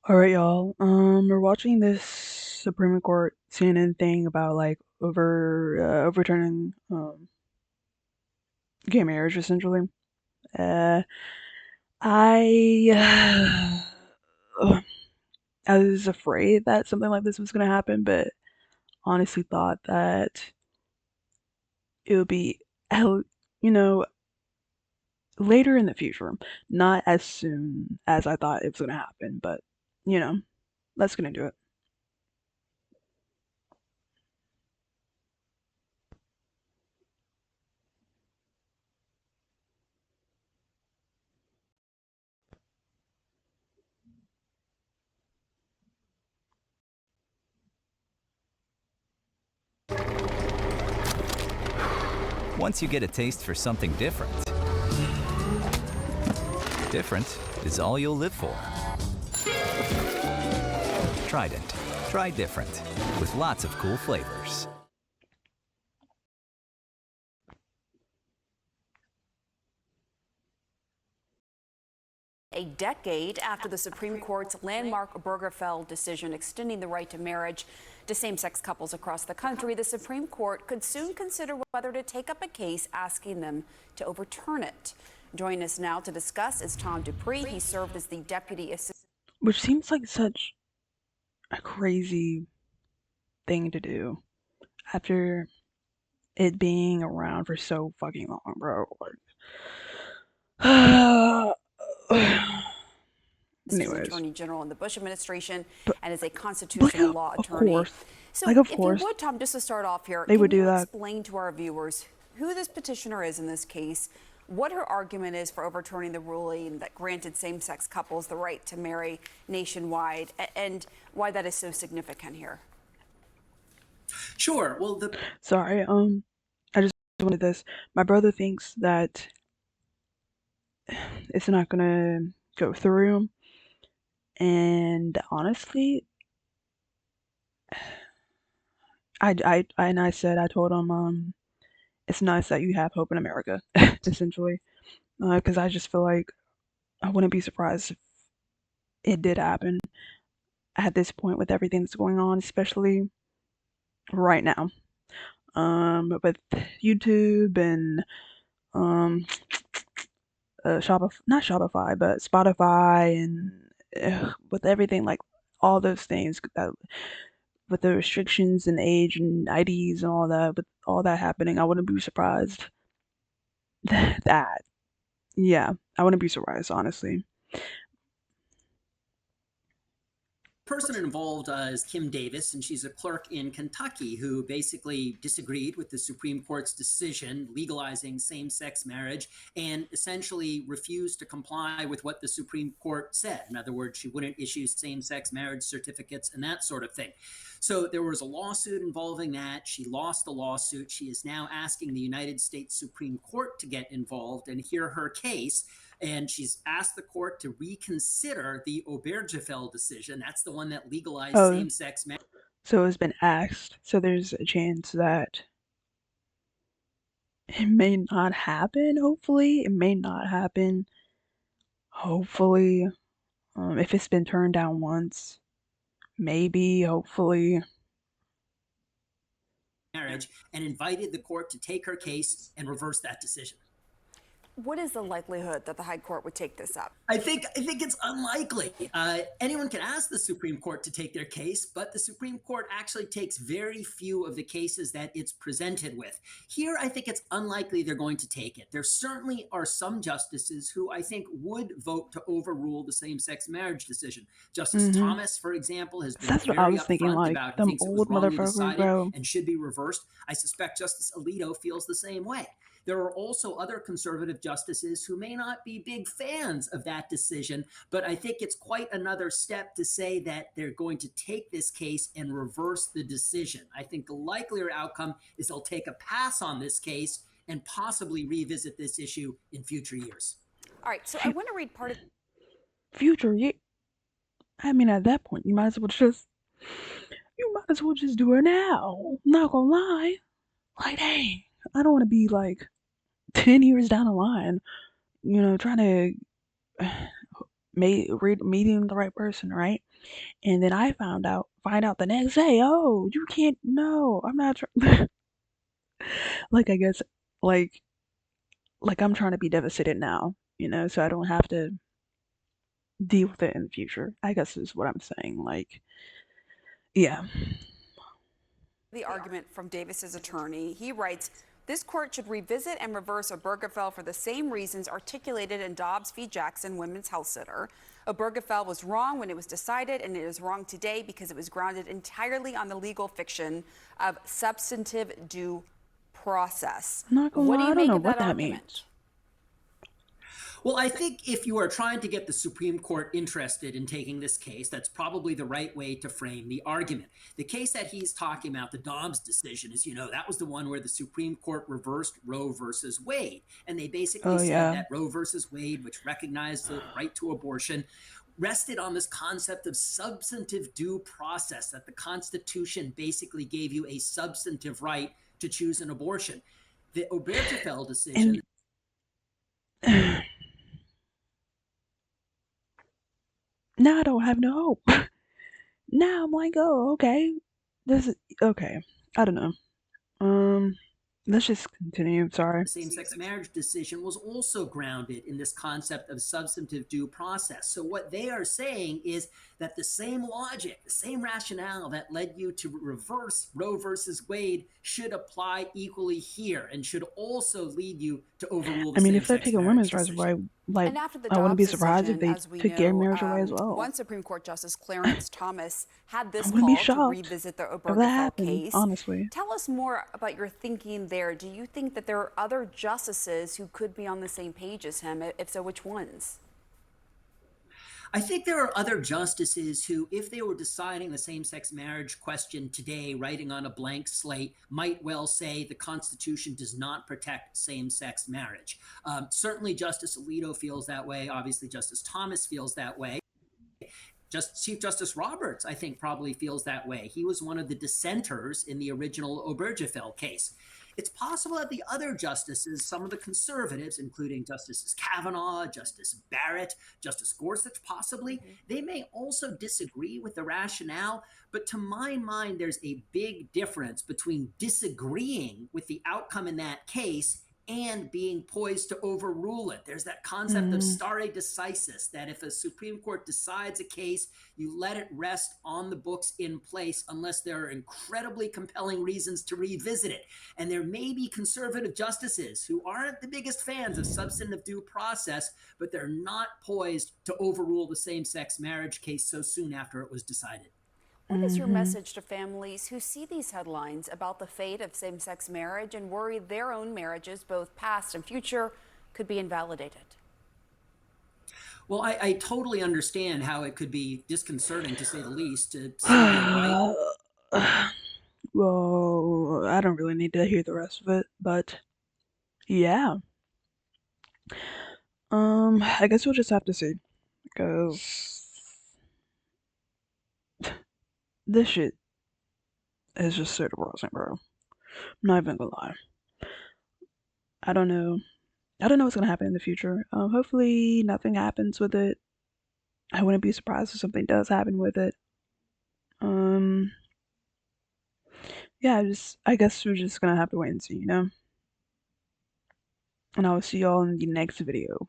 All right, y'all. We're watching this Supreme Court CNN thing about like overturning gay marriage, essentially. Uh, I I was afraid that something like this was gonna happen, but honestly thought that it would be, hell, you know, later in the future, not as soon as I thought it was gonna happen. But you know, let's get into it. Once you get a taste for something different, different is all you'll live for. Trident. Try different with lots of cool flavors. A decade after the Supreme Court's landmark Obergefell decision extending the right to marriage to same-sex couples across the country, the Supreme Court could soon consider whether to take up a case asking them to overturn it. Joining us now to discuss is Tom Dupree. He served as the deputy assistant. Which seems like such a crazy thing to do after it being around for so fucking long, bro. Like, anyways, Attorney General in the Bush administration but and is a like, constitutional law of attorney. course, So, like, of if you course, would, Tom, just to start off here, they can would do you that. explain to our viewers who this petitioner is in this case, what her argument is for overturning the ruling that granted same sex couples the right to marry nationwide, and why that is so significant here? Sure. Well, the Sorry, I just wanted this. My brother thinks that it's not gonna go through, and honestly, I told him, it's nice that you have hope in America, essentially, because I just feel like I wouldn't be surprised if it did happen at this point with everything that's going on, especially right now. With YouTube and um, not Shopify, but Spotify, and with everything like all those things that with the restrictions and age and IDs and all that, with all that happening, I wouldn't be surprised that yeah, I wouldn't be surprised honestly. person involved is Kim Davis, and she's a clerk in Kentucky who basically disagreed with the Supreme Court's decision legalizing same sex marriage and essentially refused to comply with what the Supreme Court said. In other words, she wouldn't issue same sex marriage certificates and that sort of thing. So there was a lawsuit involving that. She lost the lawsuit. She is now asking the United States Supreme Court to get involved and hear her case. And she's asked the court to reconsider the Obergefell decision. That's the one that legalized Oh, same-sex marriage. so it's been asked, so there's a chance that it may not happen. Hopefully, it may not happen. Hopefully, if it's been turned down once, maybe. Hopefully, And invited the court to take her case and reverse that decision. What is the likelihood that the High Court would take this up? I think it's unlikely. Anyone can ask the Supreme Court to take their case, but the Supreme Court actually takes very few of the cases that it's presented with. Here, I think it's unlikely they're going to take it. There certainly are some justices who I think would vote to overrule the same-sex marriage decision. Justice mm-hmm. Thomas, for example, has been That's what I very was thinking. upfront Like about he them thinks it was old wrongly motherfuckers, decided bro. and should be reversed. I suspect Justice Alito feels the same way. There are also other conservative justices who may not be big fans of that decision, but I think it's quite another step to say that they're going to take this case and reverse the decision. I think the likelier outcome is they'll take a pass on this case and possibly revisit this issue in future years. All right, so I want to read part of Future, yeah. I mean, at that point, you might as well just do it now. Not gonna lie. Like, dang, I don't want to be like 10 years down the line, trying to meeting the right person, right? And then I find out the next day, oh, you can't. No, I'm not. Like I guess, like I'm trying to be devastated now, so I don't have to deal with it in the future. I guess is what I'm saying. Like, yeah. The argument from Davis's attorney. He writes, this court should revisit and reverse Obergefell for the same reasons articulated in Dobbs v. Jackson Women's Health Center. Obergefell was wrong when it was decided, and it is wrong today because it was grounded entirely on the legal fiction of substantive due process. I'm not gonna What do lie, you I don't make know of what that that means. argument? Well, I think if you are trying to get the Supreme Court interested in taking this case, that's probably the right way to frame the argument. The case that he's talking about, the Dobbs decision, is, that was the one where the Supreme Court reversed Roe versus Wade. And they basically Oh said yeah. that Roe versus Wade, which recognized the right to abortion, rested on this concept of substantive due process, that the Constitution basically gave you a substantive right to choose an abortion. The Obergefell And decision. now I don't have no hope. Now I'm like, oh, okay. This is okay. I don't know. Um, let's just continue. Sorry. The same-sex marriage decision was also grounded in this concept of substantive due process. So what they are saying is that the same logic, the same rationale that led you to reverse Roe versus Wade should apply equally here and should also lead you to overrule I the mean, if they're same-sex taking marriage women's rights decision. away, like And after the I wouldn't Dobbs be surprised if decision, they as we took gay know, marriage away as well. one Supreme Court Justice Clarence Thomas had I this wouldn't be call to shocked revisit the if that Obergefell happened, case. honestly. Tell us more about your thinking there. Do you think that there are other justices who could be on the same page as him? If so, which ones? I think there are other justices who, if they were deciding the same sex marriage question today, writing on a blank slate, might well say the Constitution does not protect same sex marriage. Certainly, Justice Alito feels that way. Obviously, Justice Thomas feels that way. Chief Justice Roberts, I think, probably feels that way. He was one of the dissenters in the original Obergefell case. It's possible that the other justices, some of the conservatives, including Justices Kavanaugh, Justice Barrett, Justice Gorsuch, possibly, they may also disagree with the rationale. But to my mind, there's a big difference between disagreeing with the outcome in that case and being poised to overrule it. There's that concept of Mm, stare decisis, that if a Supreme Court decides a case, you let it rest on the books in place unless there are incredibly compelling reasons to revisit it. And there may be conservative justices who aren't the biggest fans of substantive due process, but they're not poised to overrule the same-sex marriage case so soon after it was decided. What is your hmm message to families who see these headlines about the fate of same sex marriage and worry their own marriages, both past and future, could be invalidated? Well, I totally understand how it could be disconcerting, to say the least, to see your right. Well, I don't really need to hear the rest of it, but yeah. I guess we'll just have to see because this shit is just so depressing, bro. I'm not even gonna lie. I don't know. I don't know what's gonna happen in the future. Hopefully nothing happens with it. I wouldn't be surprised if something does happen with it. Um, yeah, I guess we're just gonna have to wait and see, And I will see y'all in the next video.